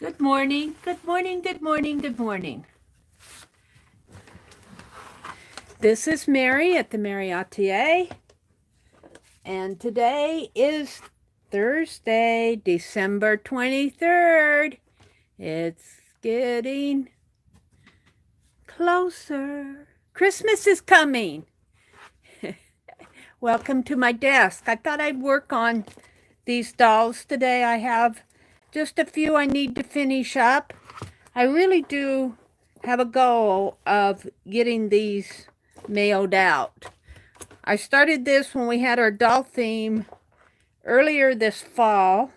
Good morning, good morning, good morning, good morning. This is Mary at the.meri.atelier, and today is Thursday, December 23rd. It's getting closer. Christmas is coming. Welcome to my desk. I thought I'd work on these dolls today. I have just a few I need to finish up. I really do have a goal of getting these mailed out. I started this when we had our doll theme earlier this fall.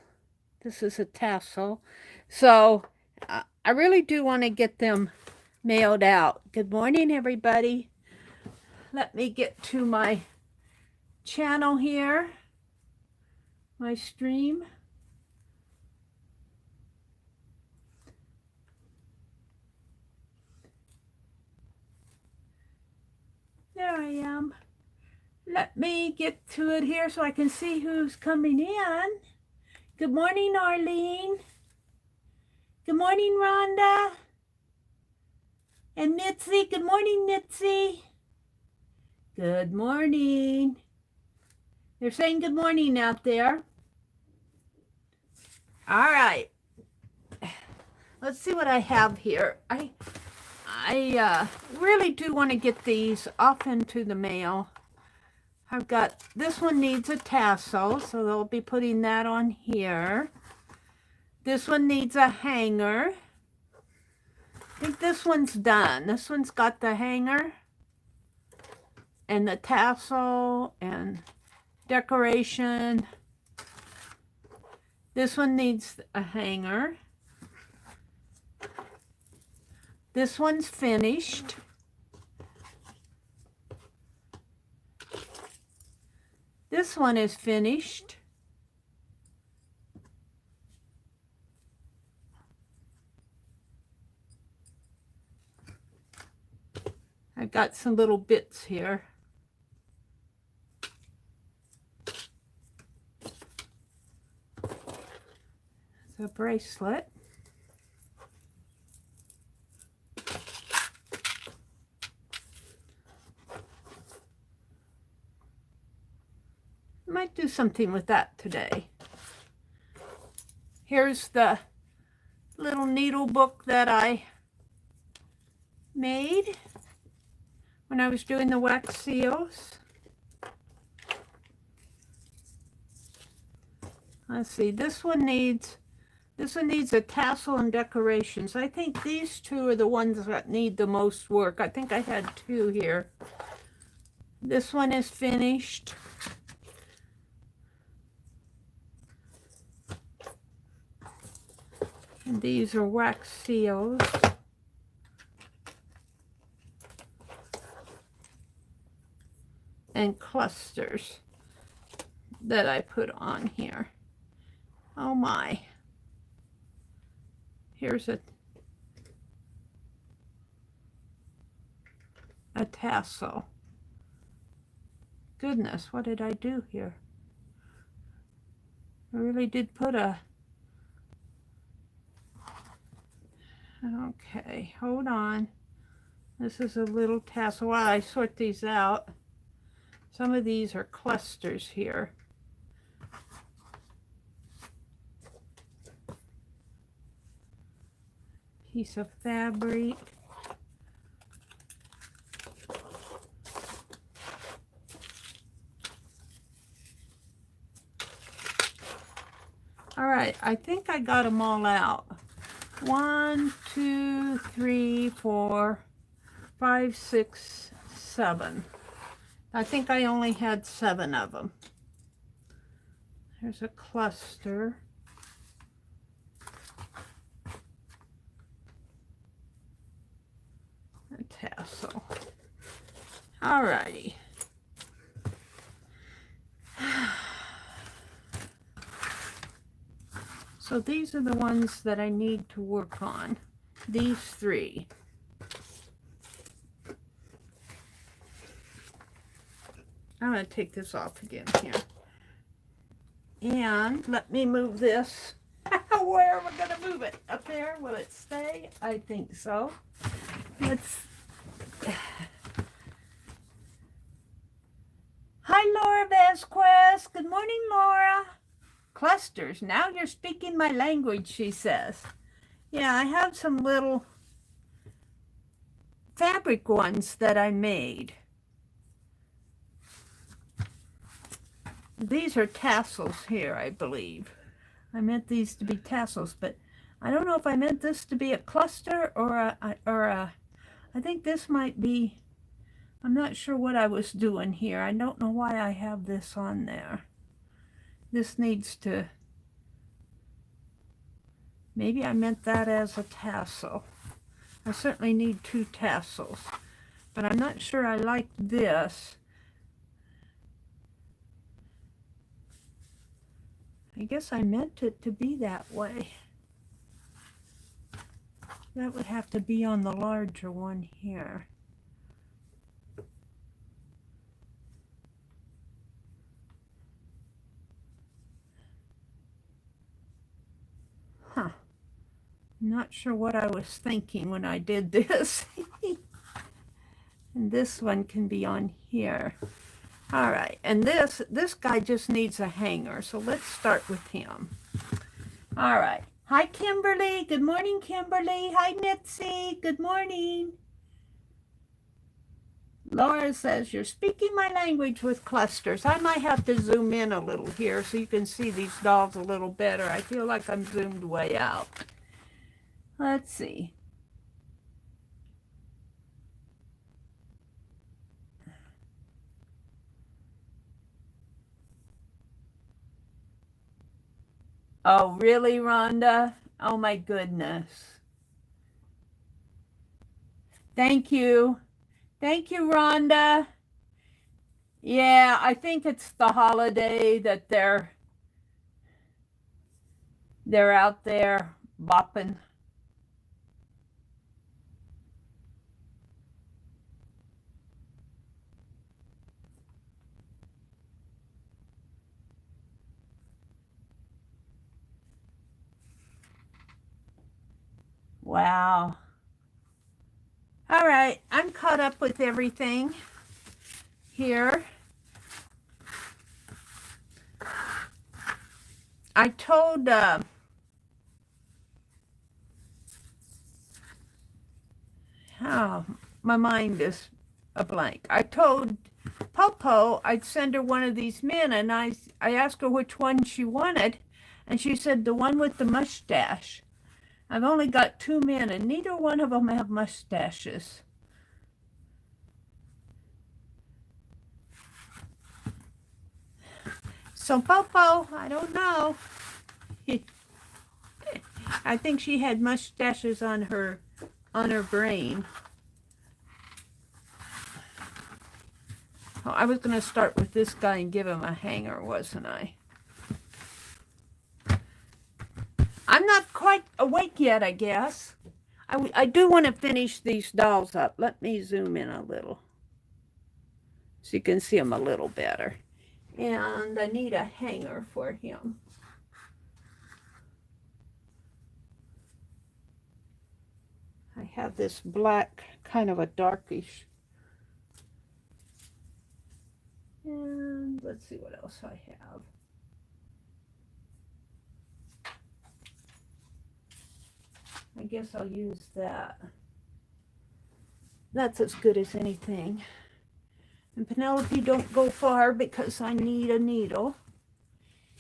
This is a tassel. So I really do want to get them mailed out. Good morning, everybody. Let me get to my channel here, my stream. There I am. Let me get to it here so I can see who's coming in. Good morning, Arlene. Good morning, Rhonda. And Mitzi. Good morning, Mitzi. Good morning. They're saying good morning out there. All right. Let's see what I have here. I really do want to get these off into the mail. I've got, this one needs a tassel, so they'll be putting that on here. This one needs a hanger. I think this one's done. This one's got the hanger and the tassel and decoration. This one needs a hanger. This one's finished. This one is finished. I've got some little bits here. It's a bracelet. Might do something with that today. Here's the little needle book that I made when I was doing the wax seals. Let's see, this one needs a tassel and decorations. I think these two are the ones that need the most work. I think I had two here. This one is finished. And these are wax seals. And clusters that I put on here. Oh my. Here's a tassel. Goodness, what did I do here? I really did put a... Okay, hold on. This is a little tassel. While I sort these out, some of these are clusters here. Piece of fabric. All right, I think I got them all out. 1, 2, 3, 4, 5, 6, 7. I think I only had 7 of them. There's a cluster. A tassel. All righty. So these are the ones that I need to work on. These 3. I'm going to take this off again here. And let me move this Where am I going to move it? Up there? Will it stay? I think so. Let's... Hi, Laura Vasquez. Good morning, Laura. Clusters. Now you're speaking my language, she says. Yeah, I have some little fabric ones that I made. These are tassels here, I believe. I meant these to be tassels, but I don't know if I meant this to be a cluster or I think this might be, I'm not sure what I was doing here. I don't know why I have this on there. This needs to, maybe I meant that as a tassel. I certainly need 2 tassels, but I'm not sure I like this. I guess I meant it to be that way. That would have to be on the larger one here. Huh. Not sure what I was thinking when I did this. And this one can be on here. All right, and this guy just needs a hanger, so let's start with him. All right. Hi, Kimberly. Good morning, Kimberly. Hi, Mitzi. Good morning. Laura says, you're speaking my language with clusters. I might have to zoom in a little here so you can see these dolls a little better. I feel like I'm zoomed way out. Let's see. Oh, really, Rhonda? Oh, my goodness. Thank you. Thank you, Rhonda. Yeah, I think it's the holiday that they're out there bopping. Wow. All right, I'm caught up with everything here. I told, oh, my mind is a blank. I told Popo I'd send her one of these men, and I asked her which one she wanted, and she said the one with the mustache. I've only got 2 men, and neither one of them have mustaches. So Popo, I don't know. I think she had mustaches on her brain. Oh, I was going to start with this guy and give him a hanger, wasn't I? I'm not quite awake yet, I guess. I do want to finish these dolls up. Let me zoom in a little so you can see them a little better. And I need a hanger for him. I have this black, kind of a darkish. And let's see what else I have. I guess I'll use that. That's as good as anything. And Penelope, don't go far because I need a needle.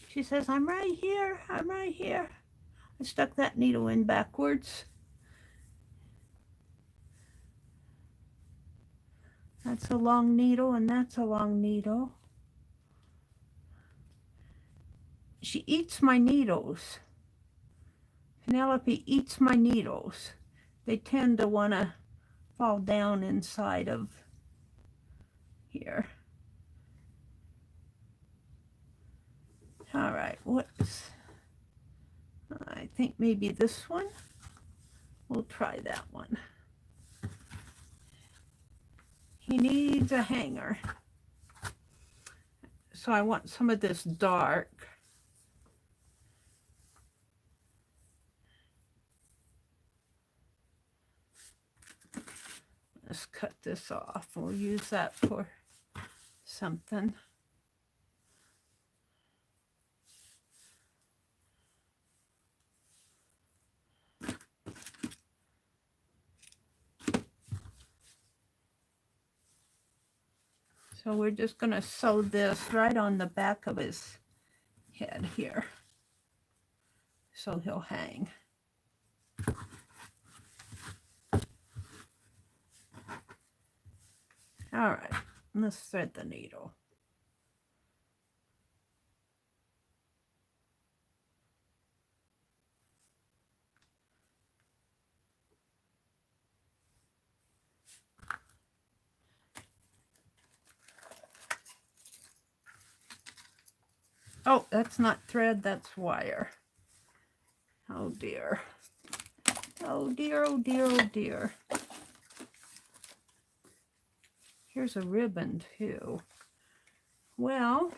She says, I'm right here. I'm right here. I stuck that needle in backwards. That's a long needle and that's a long needle. She eats my needles. Penelope eats my needles. They tend to want to fall down inside of here. All right, I think maybe this one. We'll try that one. He needs a hanger. So I want some of this dark. cut this off. We'll use that for something. So we're just going to sew this right on the back of his head here, so he'll hang. All right, let's thread the needle. Oh, that's not thread, that's wire. Oh dear. Oh dear, oh dear, oh dear. Here's a ribbon too. Well,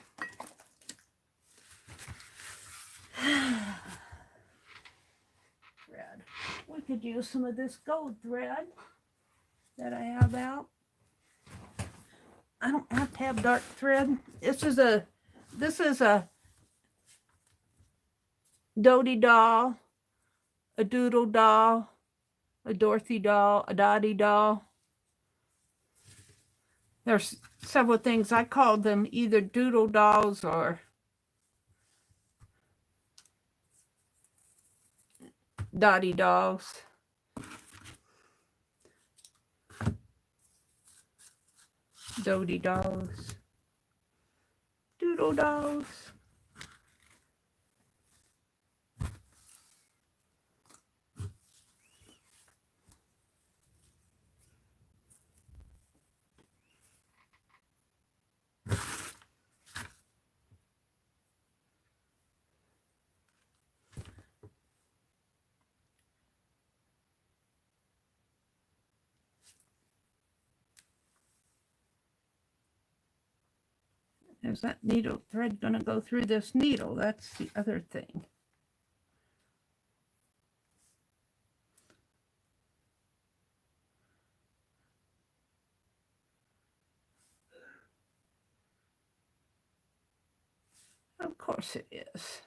thread. We could use some of this gold thread that I have out. I don't have to have dark thread. This is a Dotee doll, a Doodle doll, a Dorothy doll, a Dotee doll. There's several things. I call them either Doodle dolls or Dotee dolls. Dotee dolls. Doodle dolls. Is that needle thread going to go through this needle? That's the other thing. Of course it is.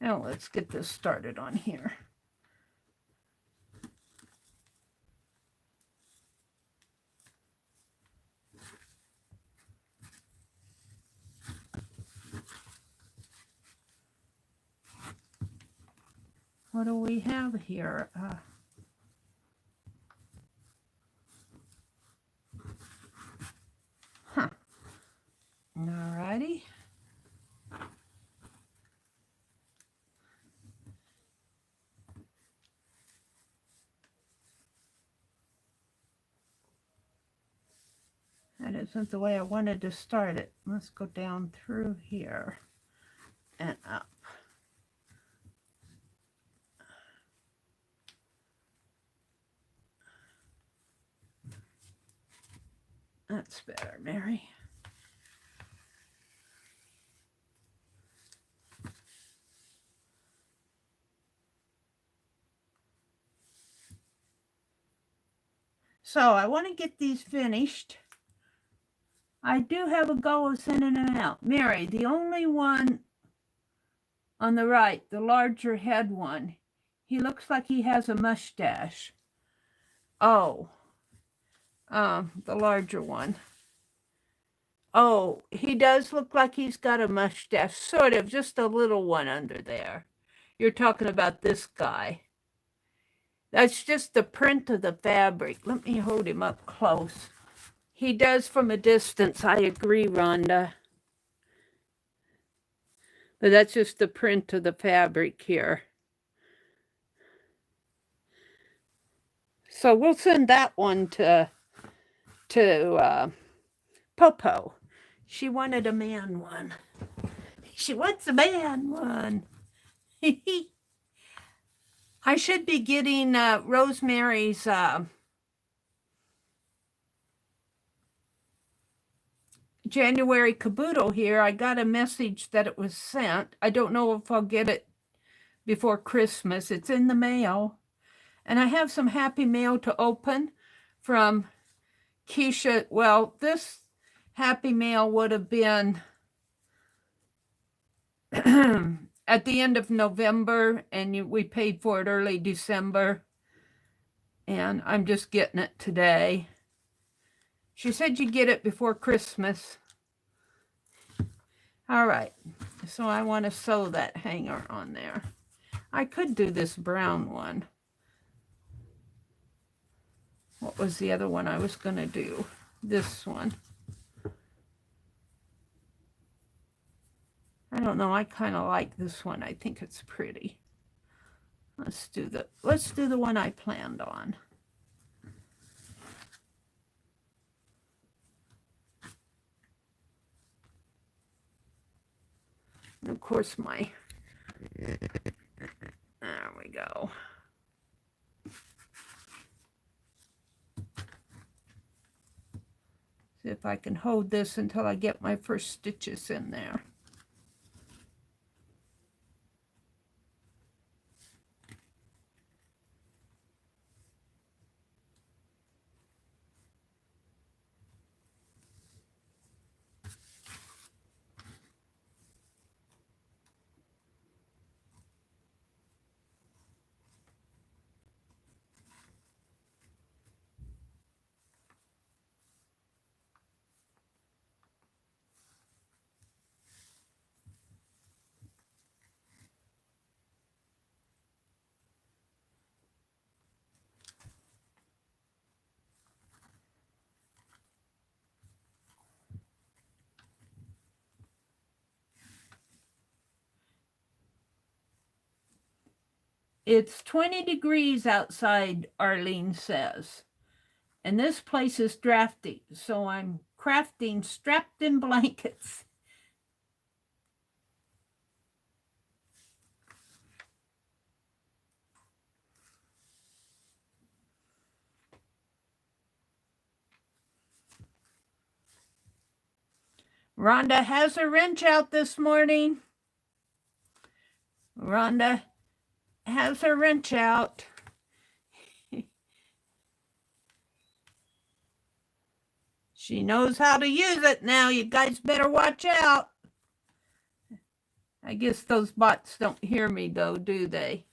Now let's get this started on here. What do we have here? Alrighty. That isn't the way I wanted to start it. Let's go down through here and up. That's better, Mary. So I want to get these finished. I do have a go of sending them out. Mary, the only one on the right, the larger head one, he looks like he has a mustache. Oh, the larger one. Oh, he does look like he's got a mustache, sort of, just a little one under there. You're talking about this guy. That's just the print of the fabric. Let me hold him up close. He does from a distance, I agree, Rhonda. But that's just the print of the fabric here. So we'll send that one to Popo. She wanted a man one. She wants a man one. I should be getting Rosemary's January caboodle here. I got a message that it was sent. I don't know if I'll get it before Christmas. It's in the mail. And I have some happy mail to open from Keisha. Well, this happy mail would have been at the end of November, and we paid for it early December. And I'm just getting it today. She said you'd get it before Christmas. All right, so I want to sew that hanger on there. I could do this brown one. What was the other one I was going to do? This one. I don't know, I kind of like this one. I think it's pretty. Let's do the one I planned on. And of course there we go. See if I can hold this until I get my first stitches in there. It's 20 degrees outside, Arlene says. And this place is drafty, so I'm crafting strapped-in blankets. Rhonda has her wrench out this morning. Rhonda has her wrench out. She knows how to use it now. You guys better watch out. I guess those bots don't hear me though, do they?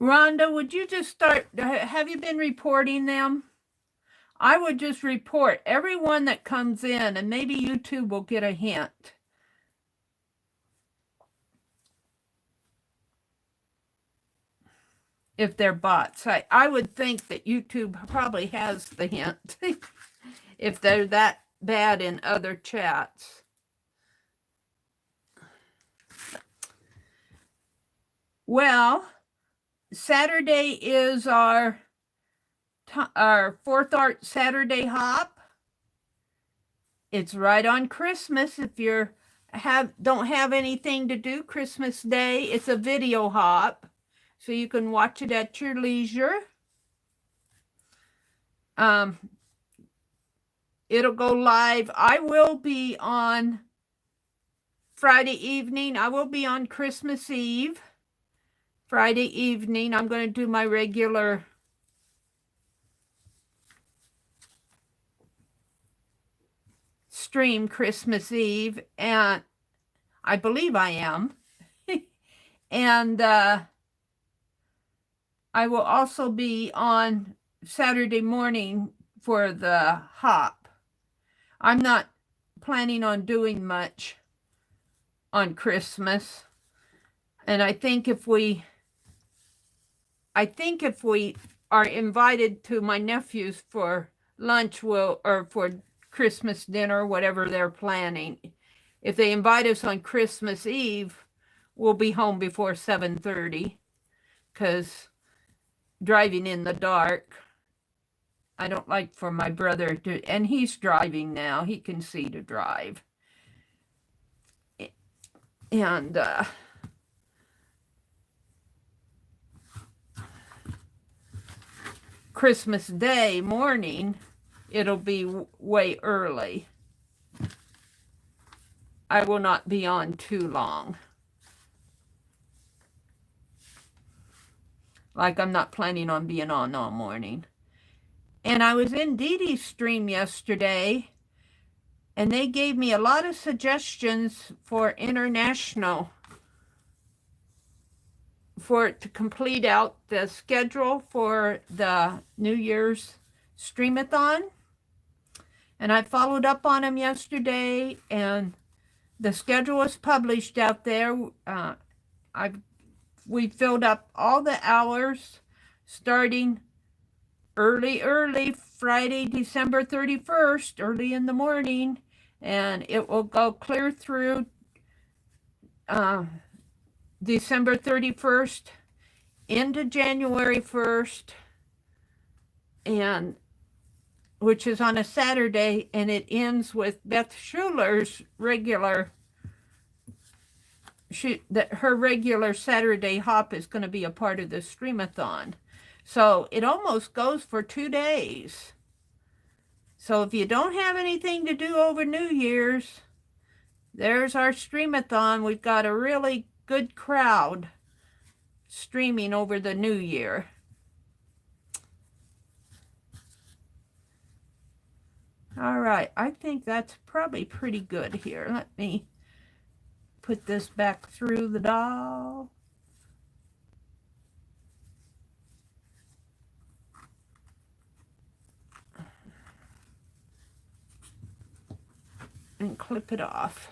Rhonda, would you just start, have you been reporting them? I would just report everyone that comes in, and maybe YouTube will get a hint. If they're bots. I would think that YouTube probably has the hint if they're that bad in other chats. Well, Saturday is our Fourth Art Saturday hop. It's right on Christmas. If you don't have anything to do Christmas Day, it's a video hop, so you can watch it at your leisure. It'll go live. I will be on Friday evening. I will be on Christmas Eve. Friday evening, I'm going to do my regular stream Christmas Eve, and I believe I am. And I will also be on Saturday morning for the hop. I'm not planning on doing much on Christmas. And I think if we are invited to my nephew's for lunch, or for Christmas dinner, whatever they're planning, if they invite us on Christmas Eve, we'll be home before 7:30 because driving in the dark, I don't like for my brother to, and he's driving now. He can see to drive. And Christmas Day morning, it'll be way early. I will not be on too long. Like I'm not planning on being on all morning. And I was in Dotee's stream yesterday, and they gave me a lot of suggestions for international, for it to complete out the schedule for the New Year's streamathon. And I followed up on them yesterday, and the schedule was published out there. We filled up all the hours starting early Friday, December 31st, early in the morning, and it will go clear through December 31st into January 1st, and which is on a Saturday, and it ends with Beth Schuler's regular, her regular Saturday hop is going to be a part of the streamathon. So it almost goes for 2 days. So if you don't have anything to do over New Year's, there's our streamathon. We've got a really good crowd streaming over the New Year. All right, I think that's probably pretty good here. Let me put this back through the doll. And clip it off.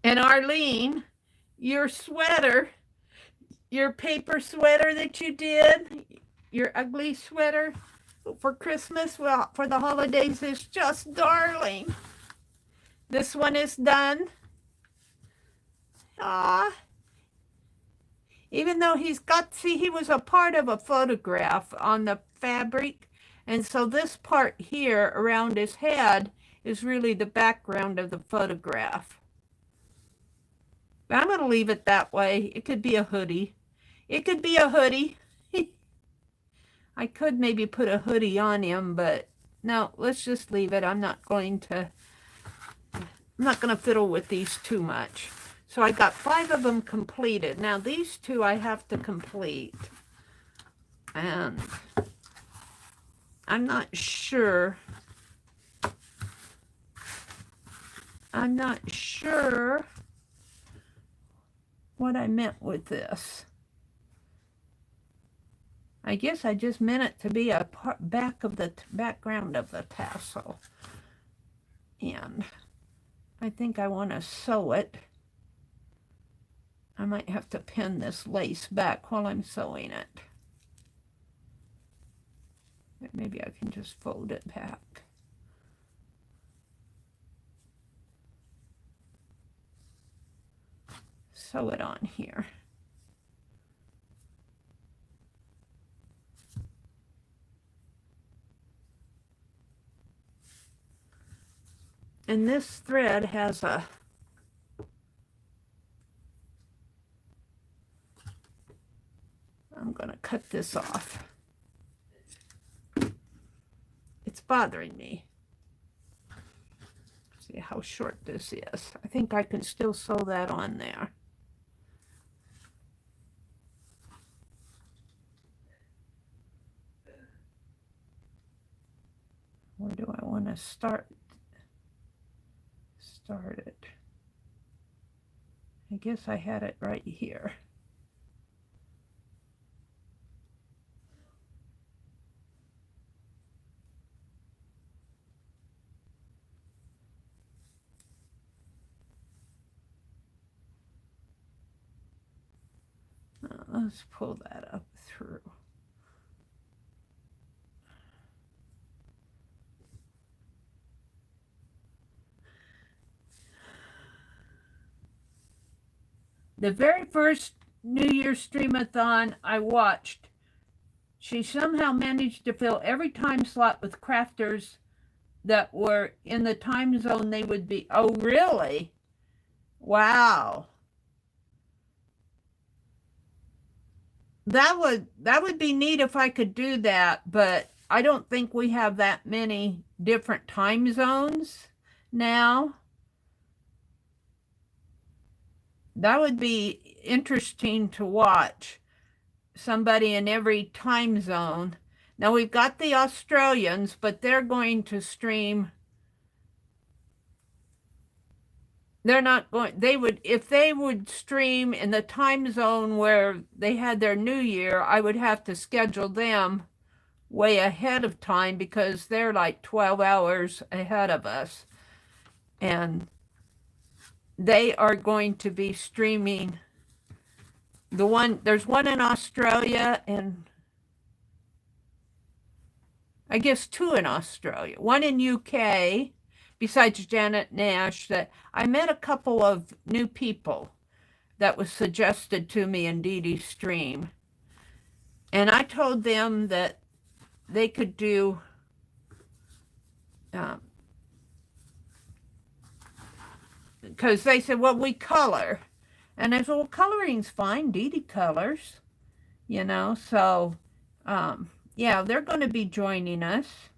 And Arlene, your sweater, your paper sweater that you did, your ugly sweater for Christmas, well, for the holidays, is just darling. This one is done. Ah, even though he's got, see, he was a part of a photograph on the fabric, and so this part here around his head is really the background of the photograph. But I'm going to leave it that way. It could be a hoodie. It could be a hoodie. I could maybe put a hoodie on him, but no, let's just leave it. I'm not going to fiddle with these too much. So I got 5 of them completed. Now these 2 I have to complete. And I'm not sure. What I meant with this. I guess I just meant it to be a background of the tassel. And I think I want to sew it. I might have to pin this lace back while I'm sewing it. Maybe I can just fold it back. Sew it on here. And this thread has a I'm going to cut this off. It's bothering me. See how short this is. I think I can still sew that on there. Where do I want to start it? I guess I had it right here. Let's pull that up through. The very first New Year's Streamathon I watched, she somehow managed to fill every time slot with crafters that were in the time zone they would be. Oh, really? Wow. That would be neat if I could do that, but I don't think we have that many different time zones now. That would be interesting to watch. Somebody in every time zone. Now we've got the Australians, but they're going to stream. They're not going, they would, if they would stream in the time zone where they had their New Year, I would have to schedule them way ahead of time because they're like 12 hours ahead of us. And they are going to be streaming there's one in Australia and I guess two in Australia, one in UK, besides Janet Nash, that I met a couple of new people that was suggested to me in Dede's stream. And I told them that they could do because they said, well, we color. And I said, well, coloring's fine. Dede colors, you know. So, yeah, they're going to be joining us.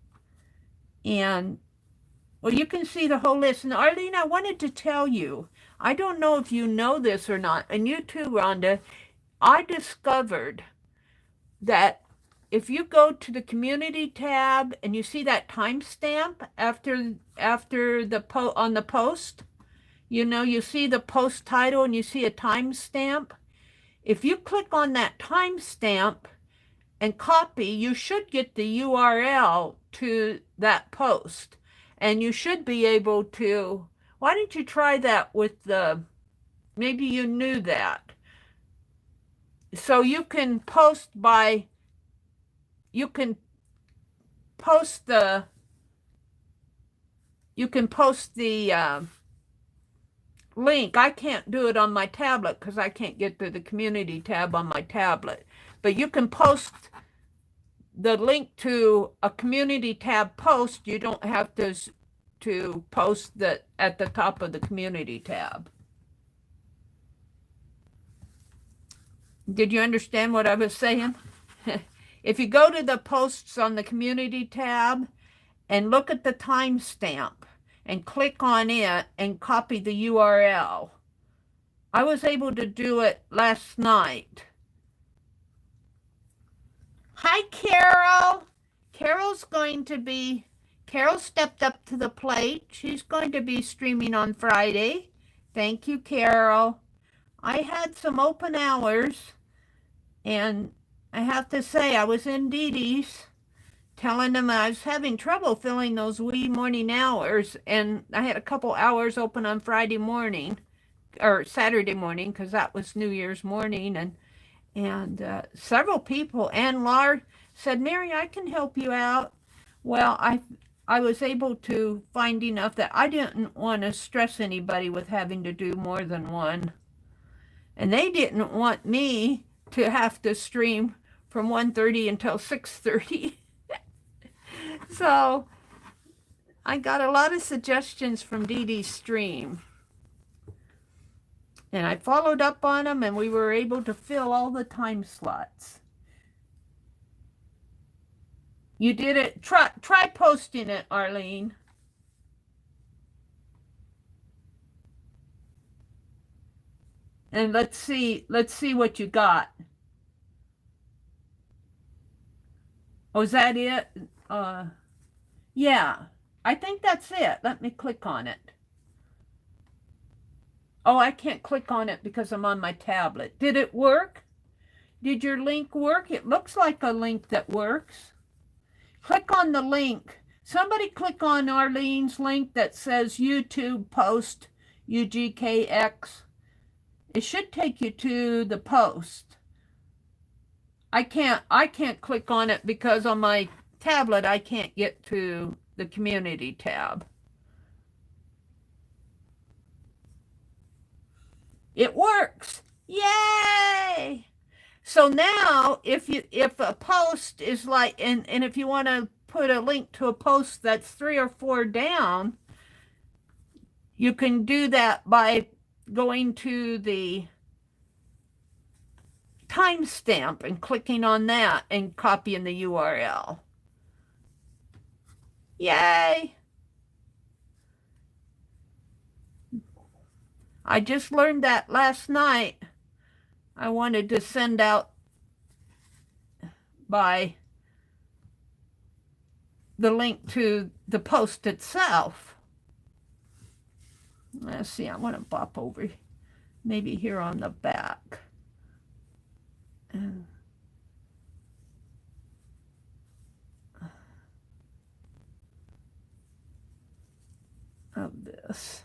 And, well, you can see the whole list. And, Arlene, I wanted to tell you, I don't know if you know this or not, and you too, Rhonda, I discovered that if you go to the community tab and you see that timestamp after the on the post, you know, you see the post title and you see a timestamp. If you click on that timestamp and copy, you should get the URL to that post. And you should be able to, why don't you try that with maybe you knew that. So you can post the link. I can't do it on my tablet because I can't get to the community tab on my tablet. But you can post the link to a community tab post. You don't have to post that at the top of the community tab. Did you understand what I was saying? If you go to the posts on the community tab and look at the timestamp and click on it and copy the URL. I was able to do it last night. Hi, Carol. Carol stepped up to the plate. She's going to be streaming on Friday. Thank you, Carol. I had some open hours, and I have to say, I was in Dede's telling them I was having trouble filling those wee morning hours, and I had a couple hours open on Friday morning, or Saturday morning, because that was New Year's morning, and several people, and Lar said, Mary, I can help you out. Well, I was able to find enough that I didn't want to stress anybody with having to do more than one. And they didn't want me to have to stream from 1:30 until 6:30. So I got a lot of suggestions from Dede's stream. And I followed up on them, and we were able to fill all the time slots. You did it. Try posting it, Arlene. And let's see what you got. Oh, is that it? Yeah, I think that's it. Let me click on it. Oh, I can't click on it because I'm on my tablet. Did it work? Did your link work? It looks like a link that works. Click on the link. Somebody click on Arlene's link that says YouTube post UGKX. It should take you to the post. I can't click on it because on my tablet I can't get to the community tab. It works. Yay! So now if a post is like, and if you want to put a link to a post that's 3 or 4 down, you can do that by going to the timestamp and clicking on that and copying the URL. Yay! I just learned that last night. I wanted to send out by the link to the post itself. Let's see, I want to bop over maybe here on the back. Of this.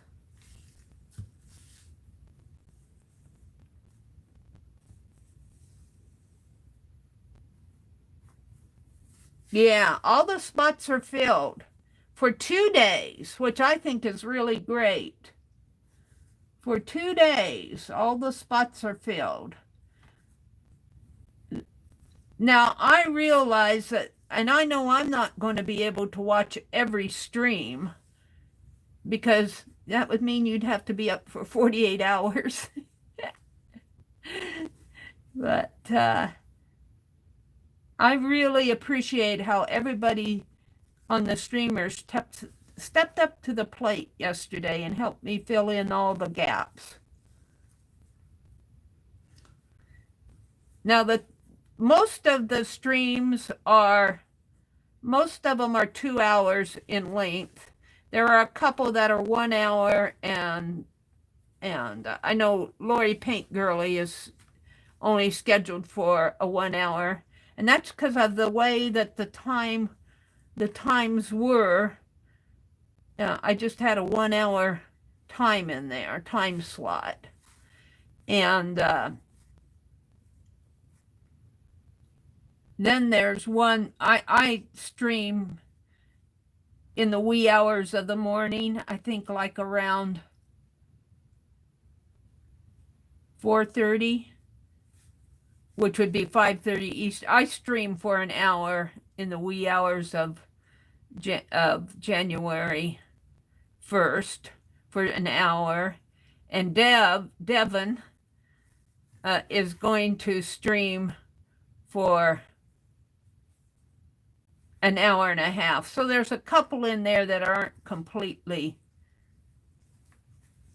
Yeah, all the spots are filled for 2 days, which I think is really great. For 2 days, all the spots are filled. Now, I realize that, and I know I'm not going to be able to watch every stream because that would mean you'd have to be up for 48 hours. But I really appreciate how everybody on the streamers stepped up to the plate yesterday and helped me fill in all the gaps. Now, most of the streams are, most of them are 2 hours in length. There are a couple that are 1 hour, and I know Lori Paint Girly is only scheduled for a 1 hour, and that's because of the way that the times were. I just had a 1 hour time in there, time slot. And then there's one, I stream in the wee hours of the morning, I think like around 4:30, which would be 5:30 East. I stream for an hour in the wee hours of January 1st for an hour, and Devin is going to stream for an hour and a half. So there's a couple in there that aren't completely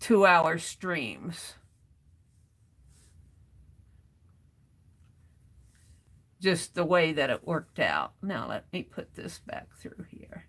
2 hour streams. Just the way that it worked out. Now let me put this back through here.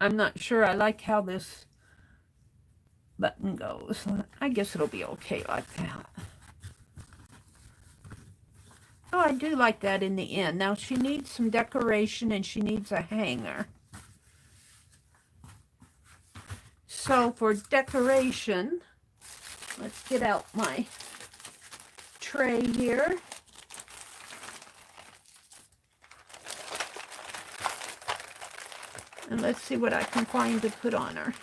I'm not sure I like how this button goes. I guess it'll be okay like that. Oh, I do like that in the end. Now she needs some decoration and she needs a hanger. So for decoration, let's get out my tray here. And let's see what I can find to put on her.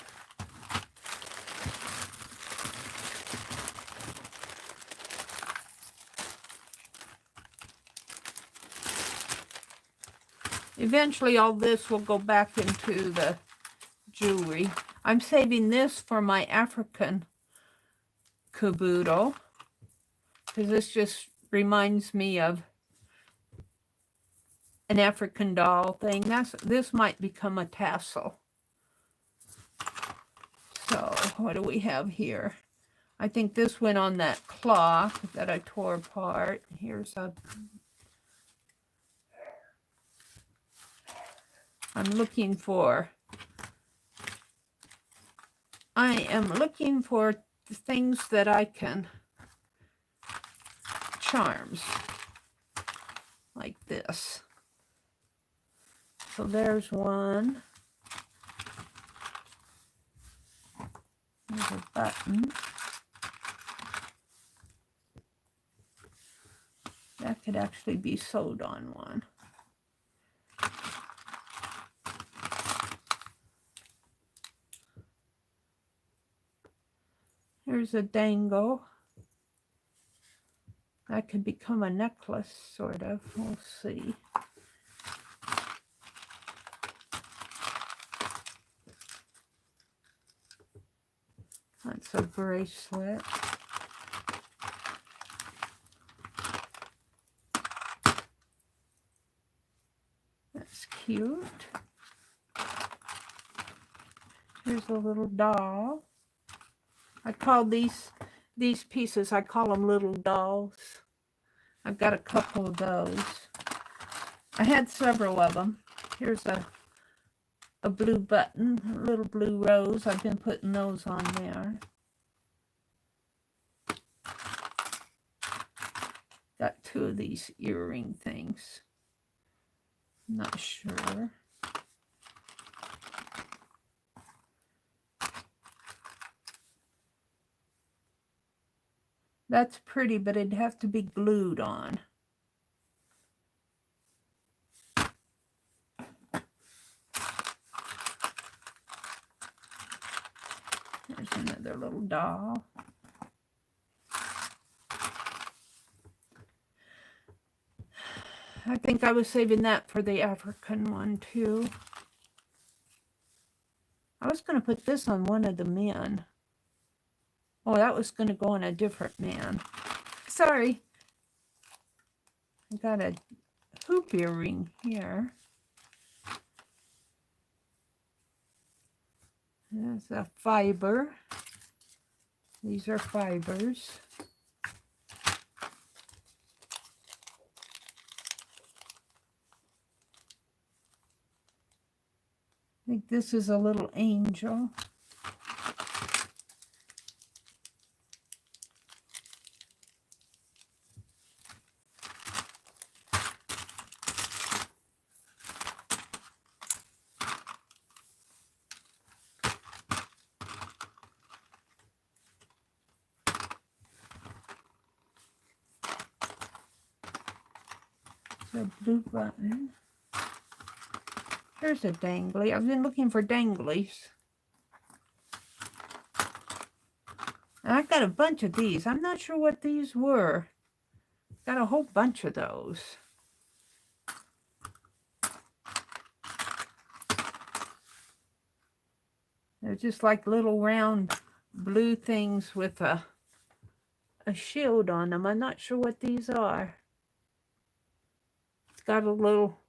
Eventually all this will go back into the jewelry. I'm saving this for my African caboodle because this just reminds me of an African doll thing. This might become a tassel. So what do we have here? I think this went on that cloth that I tore apart. Here's a I am looking for things that I can charms like this. So there's one. There's a button. That could actually be sewed on one. Here's a dangle. That could become a necklace, sort of. We'll see. That's a bracelet. That's cute. Here's a little doll. I call these pieces, I call them little dolls. I've got a couple of those. I had several of them. Here's a blue button, a little blue rose. I've been putting those on there. Got two of these earring things. I'm not sure. That's pretty, but it'd have to be glued on. There's another little doll. I think I was saving that for the African one too. I was going to put this on one of the men. Oh, that was going to go on a different man. Sorry. I got a hoop earring here. There's a fiber. These are fibers. I think this is a little angel. A blue button. Here's a dangly. I've been looking for danglies. And I've got a bunch of these. I'm not sure what these were. Got a whole bunch of those. They're just like little round blue things with a shield on them. I'm not sure what these are. It's got a little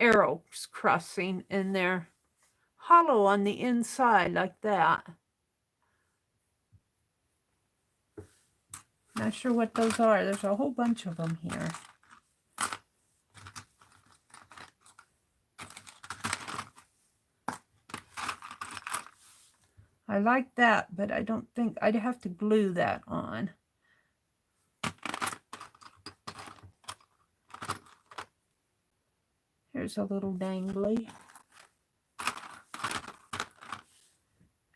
arrows crossing in there. Hollow on the inside like that. Not sure what those are. There's a whole bunch of them here. I like that, but I don't think I'd have to glue that on. Here's a little dangly.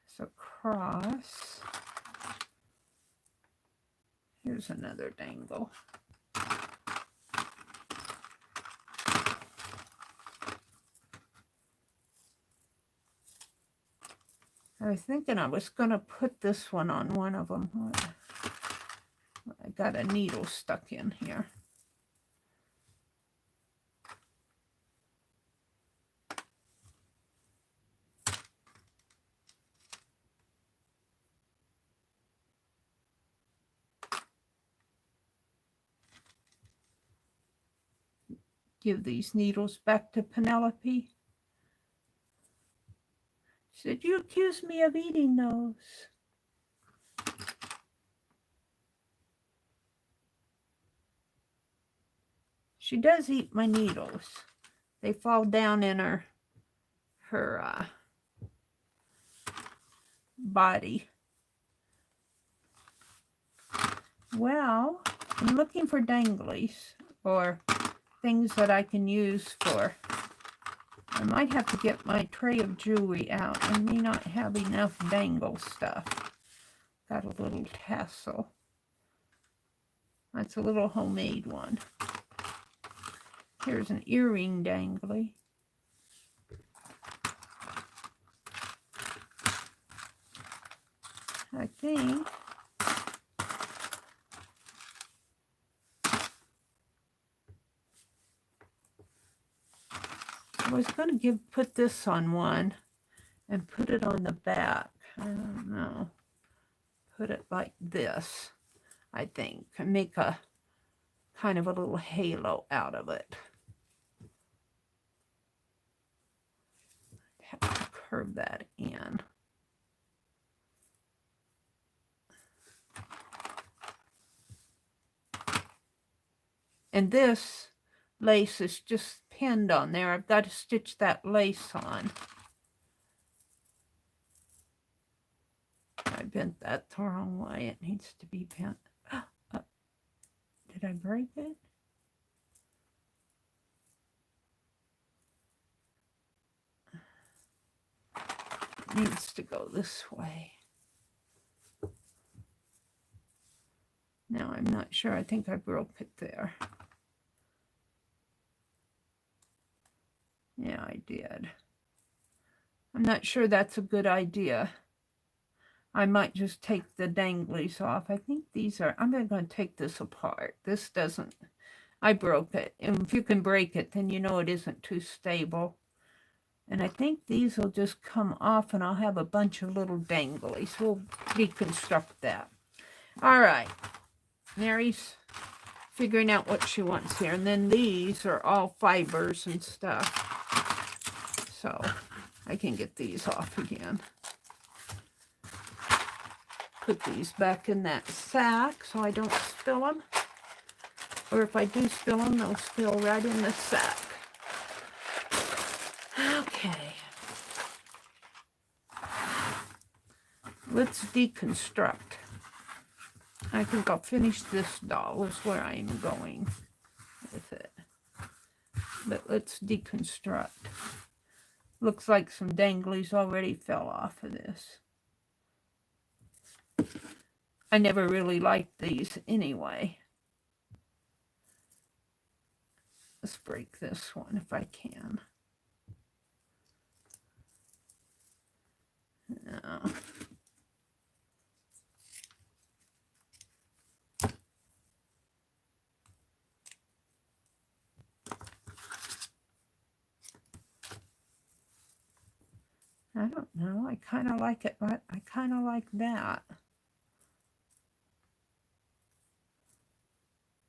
It's a cross. Here's another dangle. I was thinking I was going to put this one on one of them. I got a needle stuck in here. Give these needles back to Penelope. She said, "You accused me of eating those." She does eat my needles. They fall down in her her body. Well, I'm looking for danglies or things that I can use for. I might have to get my tray of jewelry out. I may not have enough dangle stuff. Got a little tassel. That's a little homemade one. Here's an earring dangly. I think I was going to put this on one and put it on the back. I don't know. Put it like this, I think, and make a kind of a little halo out of it. Have to curve that in. And this lace is just pinned on there. I've got to stitch that lace on. I bent that the wrong way. It needs to be bent. Did I break it? It needs to go this way. Now I'm not sure. I think I broke it there. Yeah, I did. I'm not sure that's a good idea. I might just take the danglies off. I think these are, I'm going to take this apart. This doesn't, I broke it. And if you can break it, then you know it isn't too stable. And I think these will just come off and I'll have a bunch of little danglies. We'll deconstruct that. All right. Mary's figuring out what she wants here. And then these are all fibers and stuff. So I can get these off again. Put these back in that sack so I don't spill them. Or if I do spill them, they'll spill right in the sack. Okay. Let's deconstruct. I think I'll finish this doll is where I'm going with it. But let's deconstruct. Looks like some danglies already fell off of this. I never really liked these anyway. Let's break this one if I can. No. I don't know. I kind of like it, but I kind of like that.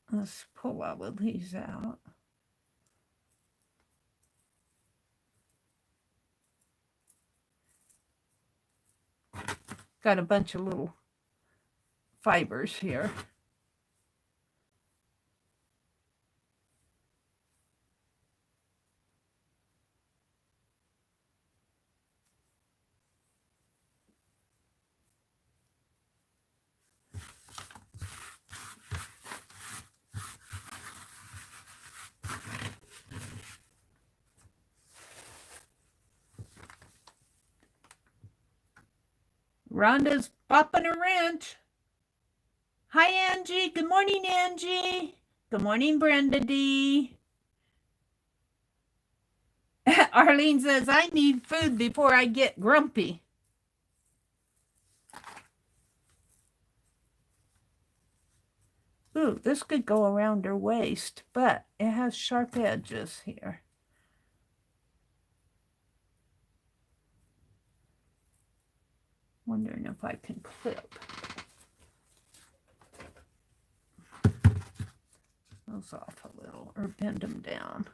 Let's pull all of these out. Got a bunch of little fibers here. Rhonda's bopping a wrench. Hi, Angie. Good morning, Angie. Good morning, Brenda D. Arlene says, I need food before I get grumpy. Ooh, this could go around her waist, but it has sharp edges here. Wondering if I can clip those off a little or bend them down.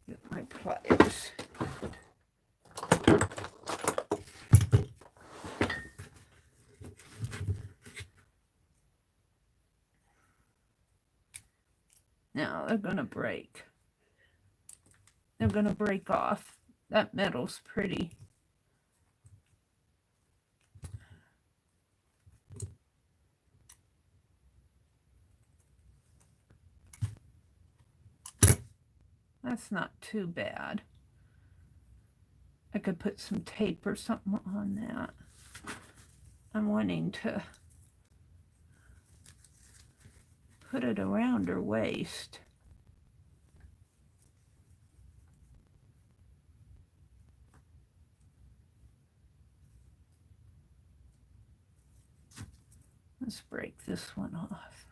Get my pliers. Now they're going to break. they're going to break off. That metal's pretty. That's not too bad. I could put some tape or something on that. I'm wanting to put it around her waist. Let's break this one off.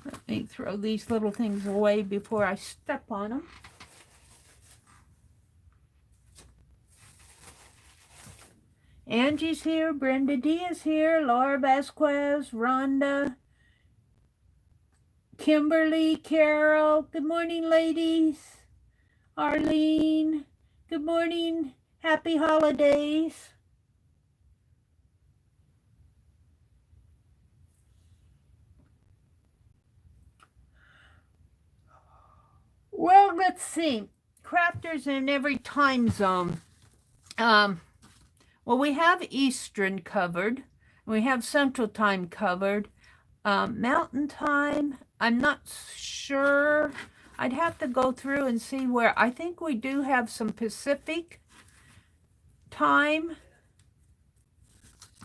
Let me throw these little things away before I step on them. Angie's here, Brenda D is here, Laura Vasquez, Rhonda, Kimberly, Carol, good morning, ladies. Arlene, good morning, happy holidays. Well, let's see. Crafters in every time zone. Well, we have Eastern covered. We have Central Time covered. Mountain Time, I'm not sure. I'd have to go through and see where. I think we do have some Pacific Time.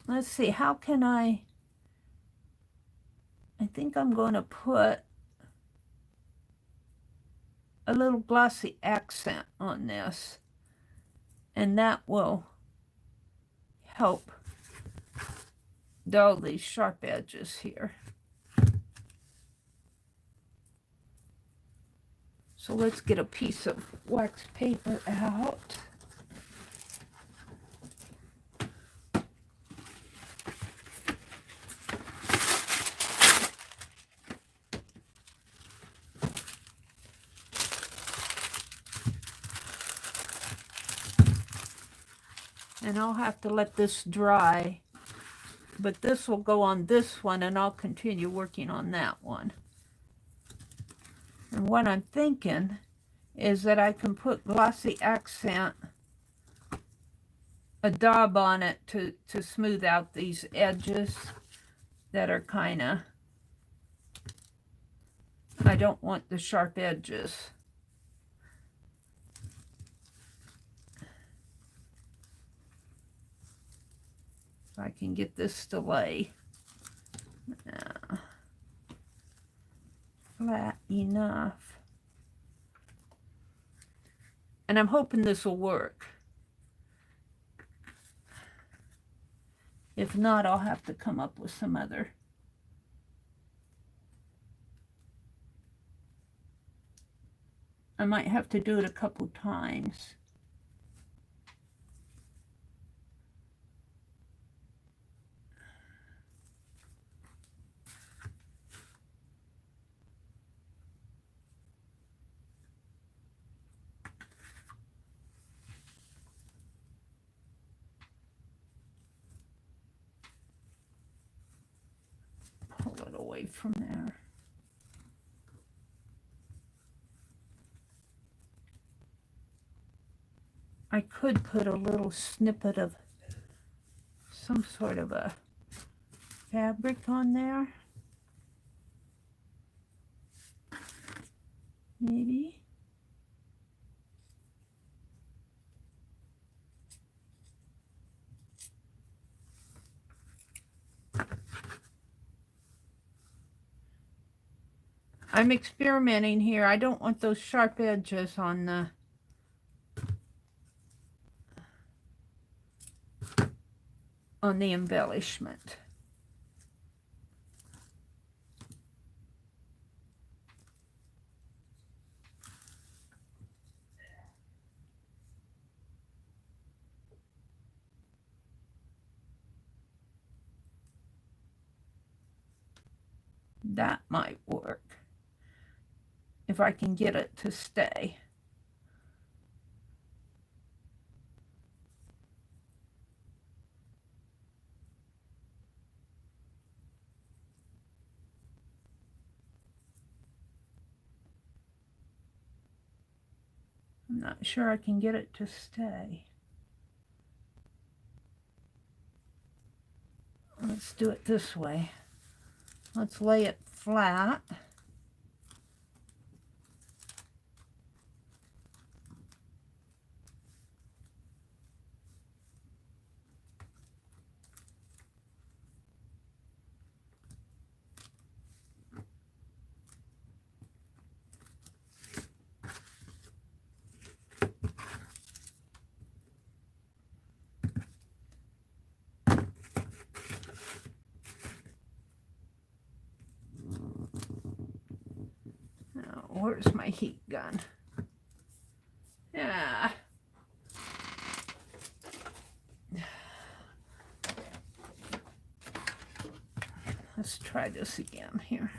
Let's see, how can I think I'm going to put a little glossy accent on this, and that will help dull these sharp edges here. So let's get a piece of wax paper out. And I'll have to let this dry, but this will go on this one and I'll continue working on that one. And what I'm thinking is that I can put glossy accent, a daub on it to smooth out these edges that are kind of, I don't want the sharp edges. If I can get this to lay flat enough. And I'm hoping this will work. If not, I'll have to come up with some other. I might have to do it a couple times. Pull it away from there. I could put a little snippet of some sort of a fabric on there. Maybe. I'm experimenting here. I don't want those sharp edges on the embellishment. That might work if I can get it to stay. I'm not sure I can get it to stay. Let's do it this way. Let's lay it flat. Now, where's my heat gun? Yeah. Let's try this again here.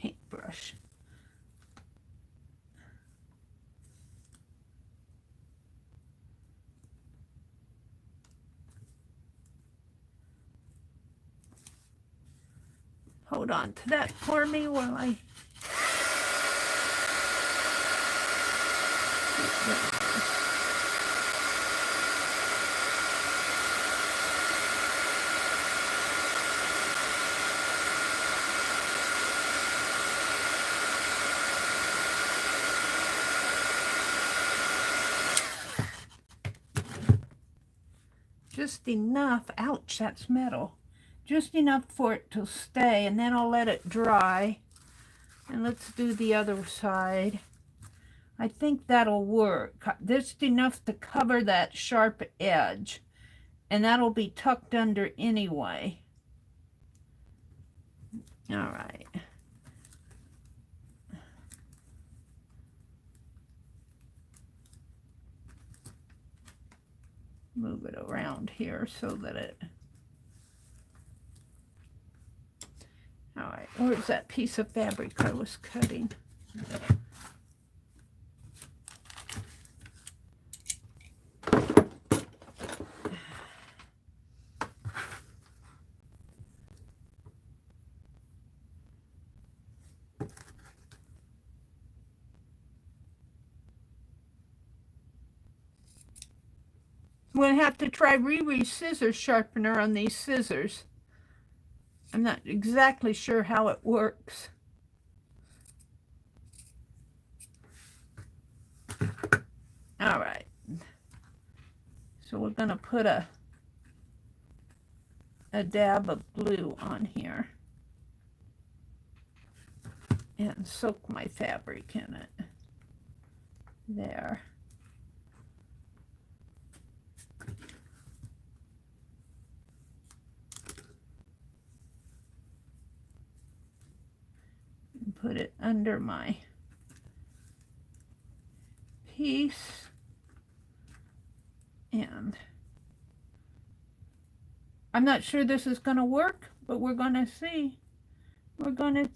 Paintbrush. Hold on to that for me while I... Just enough, ouch, that's metal. Just enough for it to stay, and then I'll let it dry. And let's do the other side. I think that'll work. Just enough to cover that sharp edge. And that'll be tucked under anyway. All right. Move it around here so that it... All right, where's that piece of fabric I was cutting? I'm going to have to try Riri's scissors sharpener on these scissors. I'm not exactly sure how it works. All right. So we're going to put a dab of glue on here and soak my fabric in it. There. And put it under my piece. And I'm not sure this is going to work, but we're going to see. We're going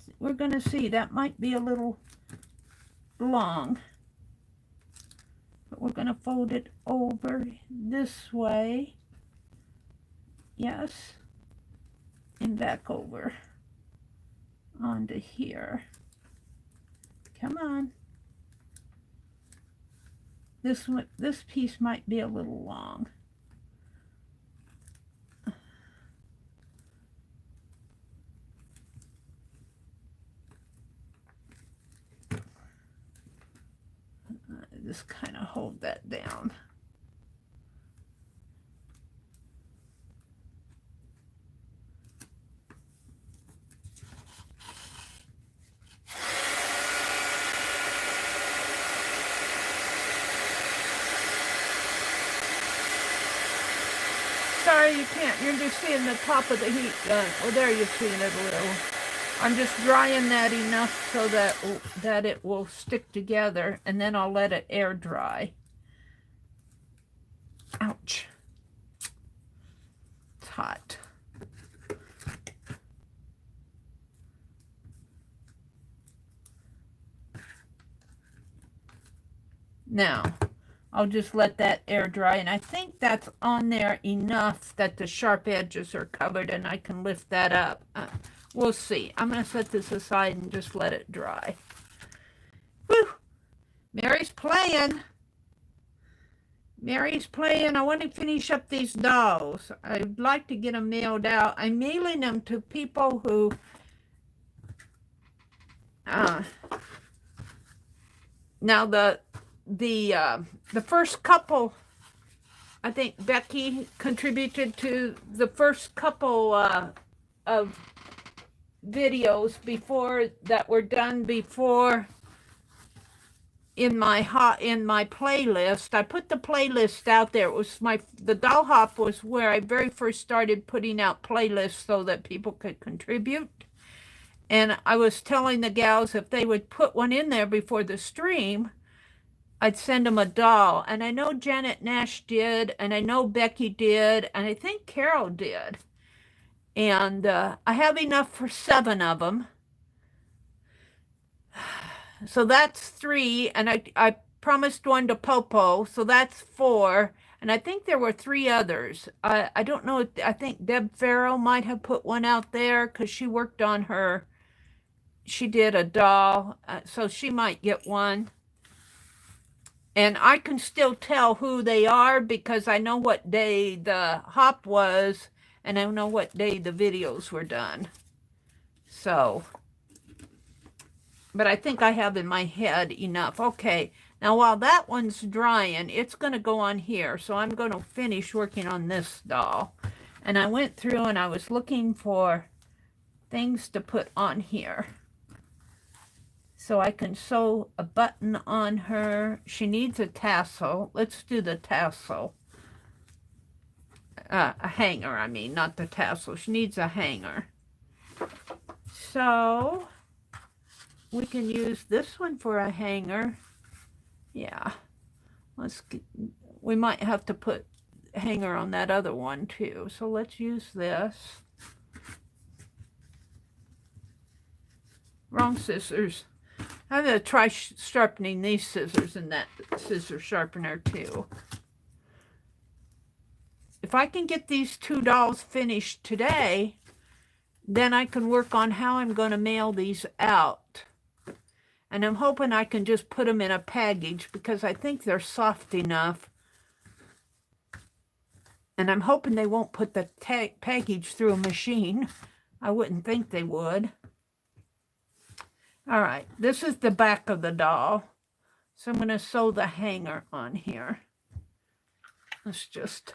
to see. That might be a little long. But we're going to fold it over this way. Yes. And back over onto here. Come on. This piece might be a little long. just kind of hold that down. Sorry, you can't. You're just seeing the top of the heat gun. Well, there you've seen it a little. I'm just drying that enough so that it will stick together, and then I'll let it air dry. Ouch. It's hot. Now, I'll just let that air dry, and I think that's on there enough that the sharp edges are covered and I can lift that up. We'll see. I'm going to set this aside and just let it dry. Whew! Mary's playing. Mary's playing. I want to finish up these dolls. I'd like to get them mailed out. I'm mailing them to people who now the first couple, I think Becky contributed to the first couple of videos before that were done before in my playlist. I put the playlist out there. It was the Doll Hop was where I very first started putting out playlists so that people could contribute. And I was telling the gals if they would put one in there before the stream, I'd send them a doll. And I know Janet Nash did, and I know Becky did, and I think Carol did. And I have enough for 7 of them. So that's 3, and I promised one to Popo, so that's 4. And I think there were 3 others. I don't know. I think Deb Farrell might have put one out there because she worked on her. She did a doll, so she might get one. And I can still tell who they are because I know what day the hop was, and I know what day the videos were done. So, but I think I have in my head enough. Okay, now while that one's drying, it's going to go on here. So I'm going to finish working on this doll. And I went through and I was looking for things to put on here. So I can sew a button on her. She needs a tassel. Let's do the tassel. A hanger, I mean, not the tassel. She needs a hanger. So we can use this one for a hanger. Yeah. We might have to put a hanger on that other one too. So let's use this. Wrong scissors. I'm going to try sharpening these scissors and that scissor sharpener too. If I can get these 2 dolls finished today, then I can work on how I'm going to mail these out. And I'm hoping I can just put them in a package because I think they're soft enough. And I'm hoping they won't put the package through a machine. I wouldn't think they would. All right, this is the back of the doll. So I'm going to sew the hanger on here. Let's just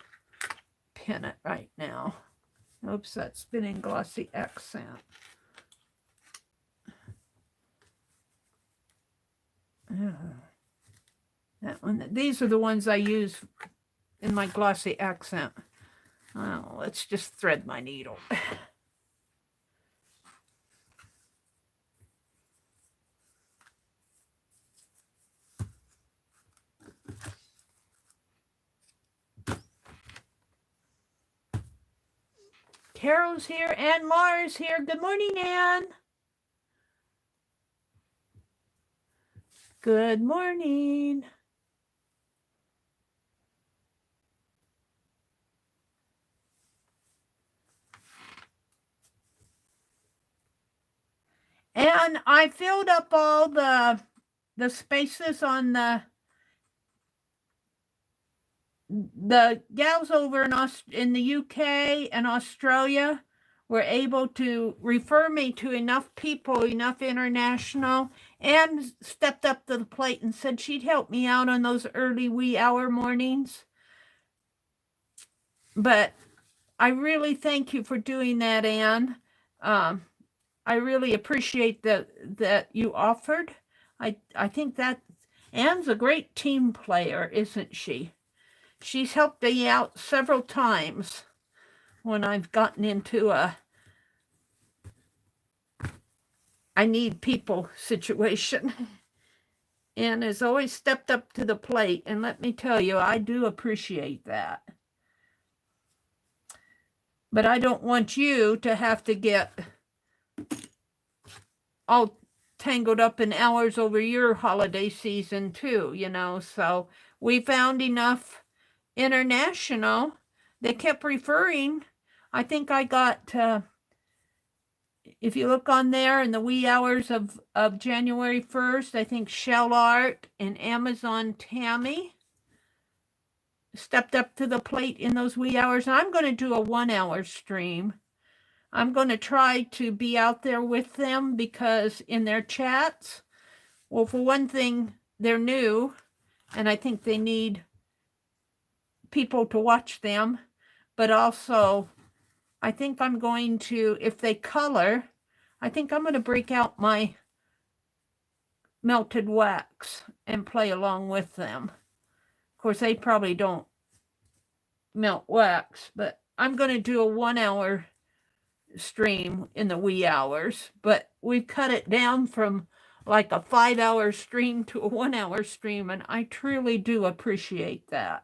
pin it right now. Oops, that's spinning glossy accent. That one. These are the ones I use in my glossy accent. Oh, let's just thread my needle. Carol's here and Laura's here. Good morning, Anne. Good morning. And I filled up all the spaces on the gals over in the UK and Australia were able to refer me to enough people, enough international, Anne stepped up to the plate and said she'd help me out on those early wee hour mornings. But I really thank you for doing that, Anne. I really appreciate that you offered. I think that Anne's a great team player, isn't she? She's helped me out several times when I've gotten into a I need people situation. Anne has always stepped up to the plate, and let me tell you, I do appreciate that. But I don't want you to have to get all tangled up in hours over your holiday season too, you know. So we found enough international. They kept referring. I think I got, if you look on there in the wee hours of January 1st, I think Shell Art and Amazon Tammy stepped up to the plate in those wee hours. And I'm going to do a 1-hour stream. I'm going to try to be out there with them because in their chats, well, for one thing, they're new, and I think they need people to watch them. But also, I think I'm going to, if they color, I think I'm going to break out my melted wax and play along with them. Of course, they probably don't melt wax, but I'm going to do a 1-hour stream in the wee hours, but we've cut it down from like a 5-hour stream to a 1-hour stream, and I truly do appreciate that.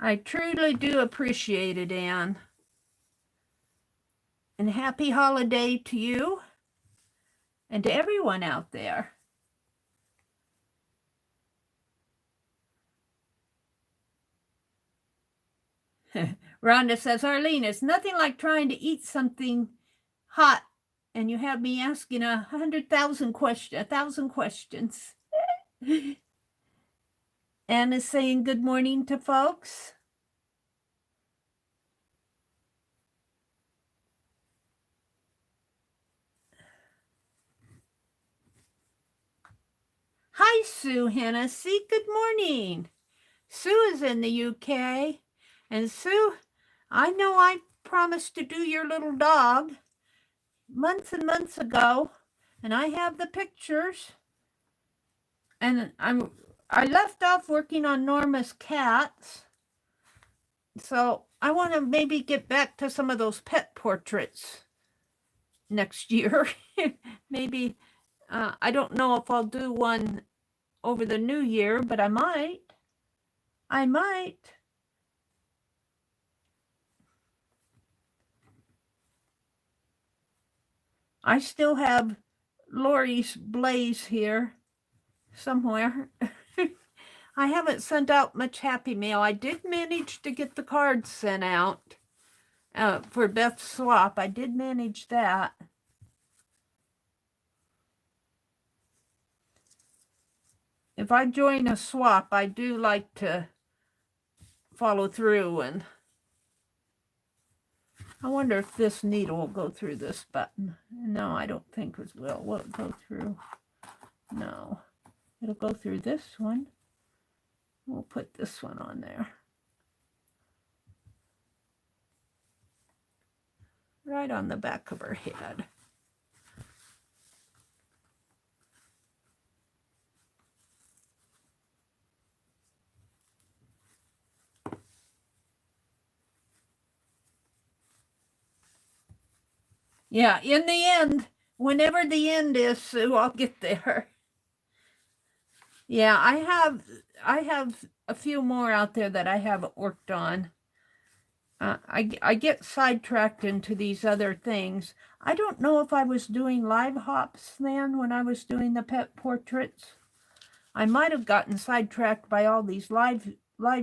I truly do appreciate it, Anne. And happy holiday to you and to everyone out there. Rhonda says, Arlene, it's nothing like trying to eat something hot and you have me asking 1,000 questions. Anne is saying good morning to folks. Hi, Sue Hennessy. Good morning. Sue is in the UK. And Sue, I know I promised to do your little dog months and months ago, and I have the pictures. And I left off working on Norma's cats. So I want to maybe get back to some of those pet portraits next year. Maybe, I don't know if I'll do one over the new year, but I might. I still have Lori's Blaze here somewhere. I haven't sent out much happy mail. I did manage to get the cards sent out for Beth's swap. I did manage that. If I join a swap, I do like to follow through, and I wonder if this needle will go through this button. No, I don't think it will. Will it go through? No. It'll go through this one. We'll put this one on there. Right on the back of her head. Yeah, in the end, whenever the end is, Sue, I'll get there. Yeah, I have a few more out there that I haven't worked on. I get sidetracked into these other things. I don't know if I was doing live hops then when I was doing the pet portraits. I might have gotten sidetracked by all these live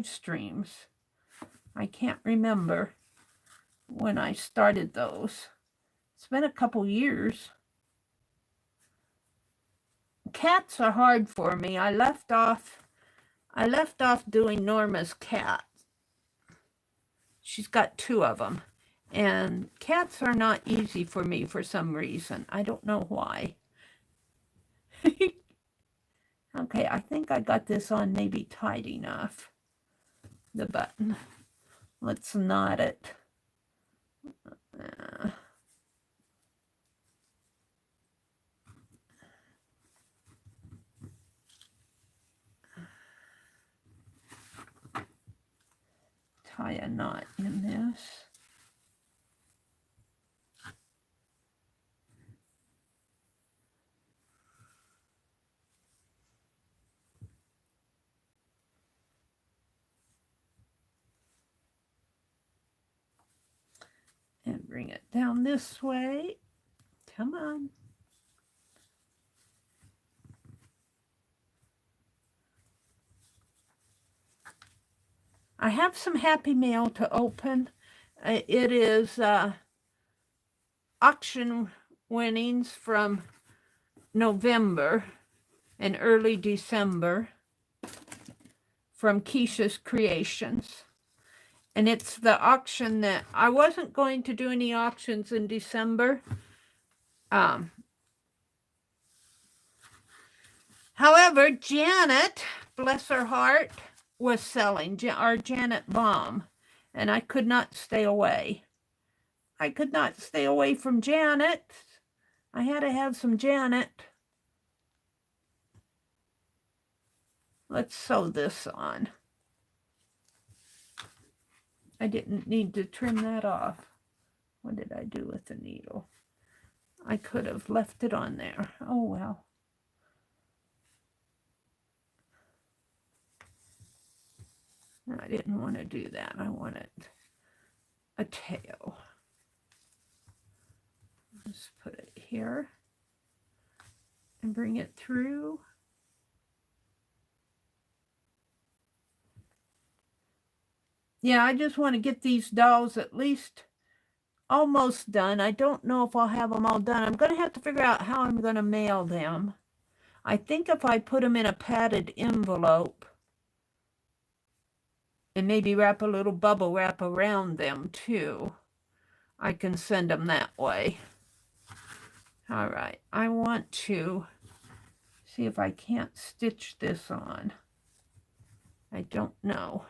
streams. I can't remember when I started those. It's been a couple years. Cats are hard for me. I left off doing Norma's cat. She's got 2 of them. And cats are not easy for me for some reason. I don't know why. Okay, I think I got this on maybe tight enough. The button. Let's knot it. Tie a knot in this. And bring it down this way. Come on. I have some happy mail to open. It is auction winnings from November and early December from Keisha's Creations. And it's the auction that I wasn't going to do any auctions in December. However, Janet, bless her heart, was selling, our Janet Baum, and I could not stay away. I could not stay away from Janet. I had to have some Janet. Let's sew this on. I didn't need to trim that off. What did I do with the needle? I could have left it on there. Oh, well. I didn't want to do that. I wanted a tail. Just put it here and bring it through. Yeah, I just want to get these dolls at least almost done. I don't know if I'll have them all done. I'm going to have to figure out how I'm going to mail them. I think if I put them in a padded envelope and maybe wrap a little bubble wrap around them too, I can send them that way. All right, I want to see if I can't stitch this on. I don't know.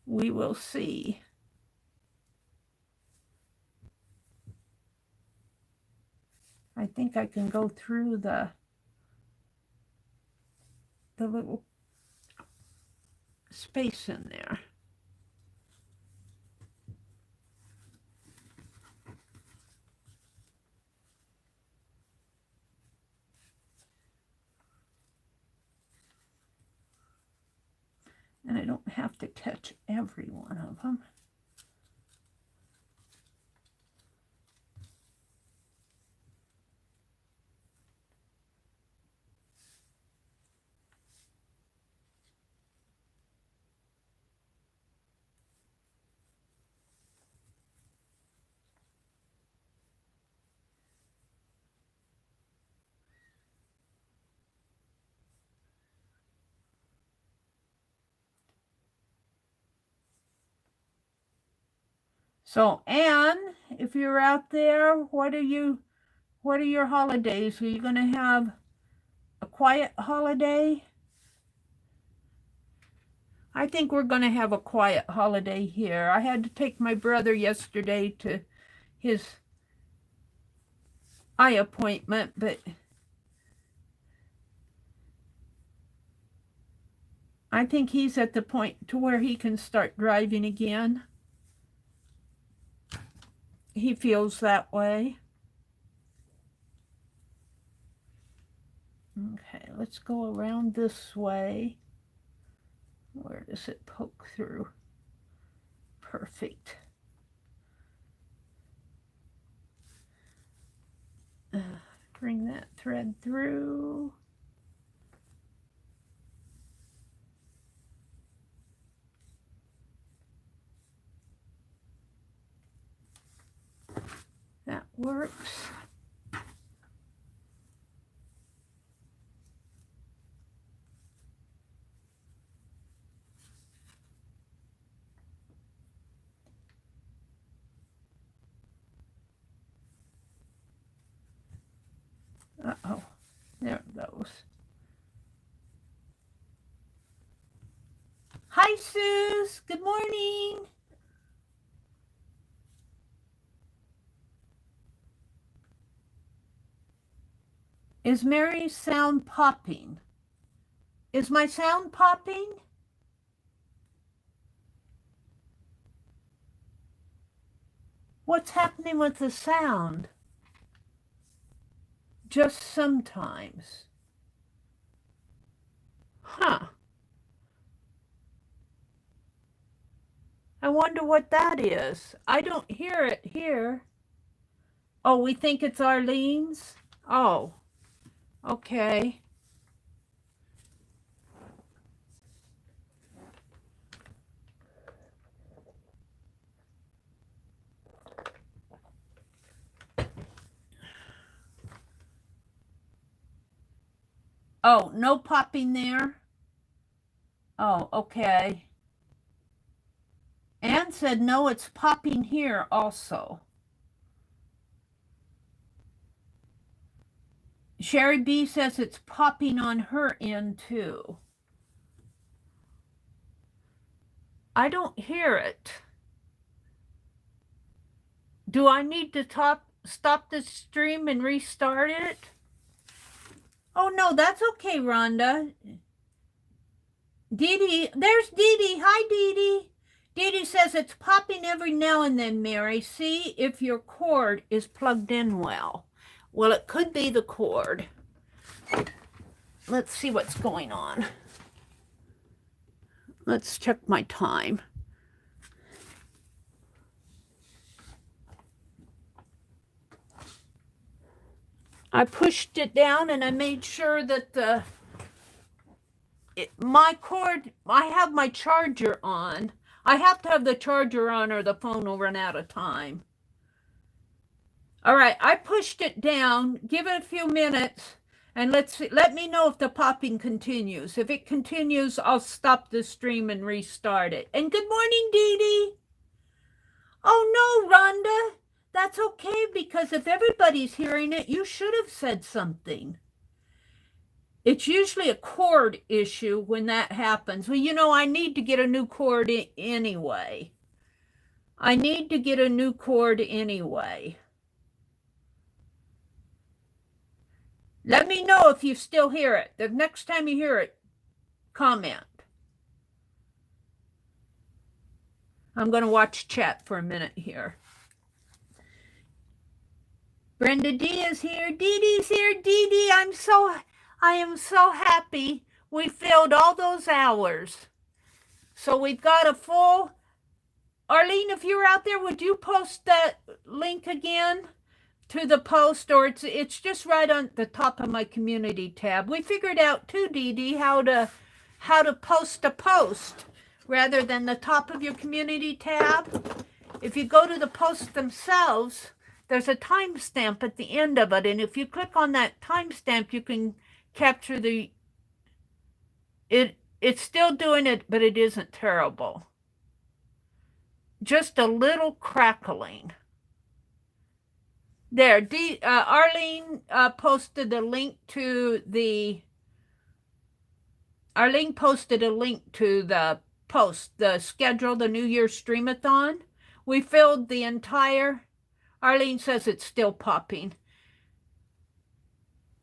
We will see. I think I can go through the little space in there. And I don't have to touch every one of them. So, Anne, if you're out there, what are your holidays? Are you going to have a quiet holiday? I think we're going to have a quiet holiday here. I had to take my brother yesterday to his eye appointment, but I think he's at the point to where he can start driving again. He feels that way. Okay, let's go around this way. Where does it poke through? Perfect. thread through. That works. Uh-oh, there it goes. Hi, Suze. Good morning. Is Mary's sound popping? Is my sound popping? What's happening with the sound? Just sometimes. Huh. I wonder what that is. I don't hear it here. Oh, we think it's Arlene's? Oh, okay. Oh, no popping there? Oh, okay. Anne said, no, it's popping here also. Sherry B says it's popping on her end too. I don't hear it. Do I need to stop the stream and restart it? Oh, no, that's okay, Rhonda. Dee Dee, there's Dee Dee. Hi, Dee Dee. Dee Dee says it's popping every now and then, Mary. See if your cord is plugged in well. Well, it could be the cord. Let's see what's going on. Let's check my time. I pushed it down and I made sure that my cord, I have my charger on. I have to have the charger on or the phone will run out of time. All right, I pushed it down. Give it a few minutes and let me know if the popping continues. If it continues, I'll stop the stream and restart it. And good morning, Dee Dee. Oh, no, Rhonda. That's okay, because if everybody's hearing it, you should have said something. It's usually a cord issue when that happens. Well, you know, I need to get a new cord anyway. I need to get a new cord anyway. Let me know if you still hear it. The next time you hear it, comment. I'm going to watch chat for a minute here. Brenda D is here. Dee Dee's here. Dee Dee, I am so happy we filled all those hours. So we've got a full... Arlene, if you're out there, would you post that link again to the post? Or it's just right on the top of my community tab. We figured out too, Dee Dee, how to post a post rather than the top of your community tab. If you go to the posts themselves, there's a timestamp at the end of it, and if you click on that timestamp, you can capture the... It's still doing it, but it isn't terrible. Just a little crackling. There, Arlene posted a link to the... Arlene posted a link to the post, the schedule, the New Year's Streamathon. We filled the entire... Arlene says it's still popping.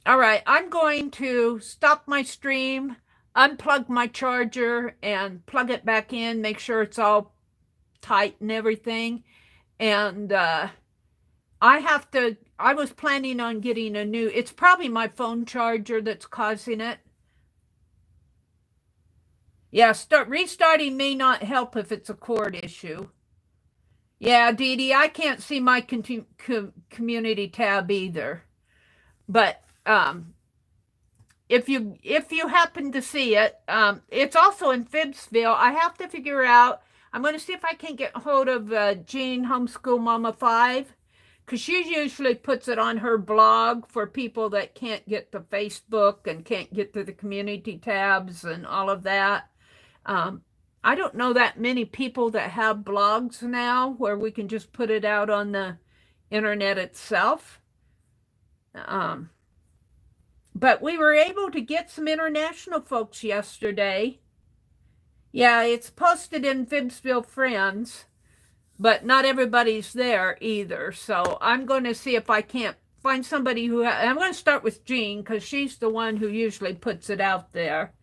All right, I'm going to stop my stream, unplug my charger, and plug it back in, make sure it's all tight and everything. And I was planning on getting a new... It's probably my phone charger that's causing it. Yeah, restarting may not help if it's a cord issue. Yeah, Dee Dee, I can't see my community tab either. But if you happen to see it, it's also in Phibbsville. I have to figure out. I'm going to see if I can get hold of Jean Homeschool Mama 5, because she usually puts it on her blog for people that can't get to Facebook and can't get to the community tabs and all of that. I don't know that many people that have blogs now where we can just put it out on the internet itself. But we were able to get some international folks yesterday. Yeah, it's posted in Phibbsville Friends, but not everybody's there either. So I'm going to see if I can't find somebody who, I'm going to start with Jean because she's the one who usually puts it out there.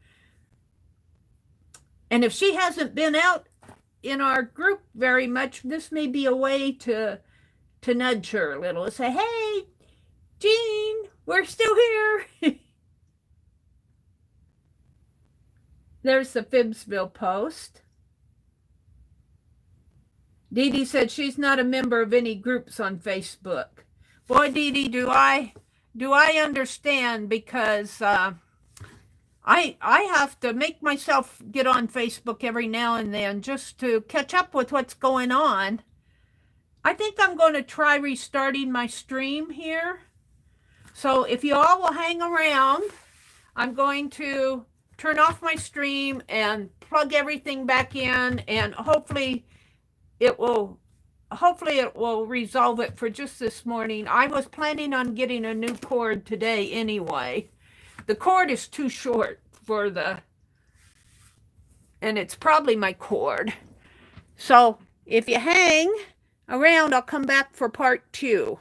And if she hasn't been out in our group very much, this may be a way to nudge her a little and say, hey, Jean, we're still here. There's the Phibbsville post. Dee Dee said she's not a member of any groups on Facebook. Boy, Dee Dee, do I understand, because I have to make myself get on Facebook every now and then just to catch up with what's going on. I think I'm going to try restarting my stream here. So if you all will hang around, I'm going to turn off my stream and plug everything back in, and hopefully it will resolve it for just this morning. I was planning on getting a new cord today anyway. The cord is too short for and it's probably my cord. So if you hang around, I'll come back for part 2.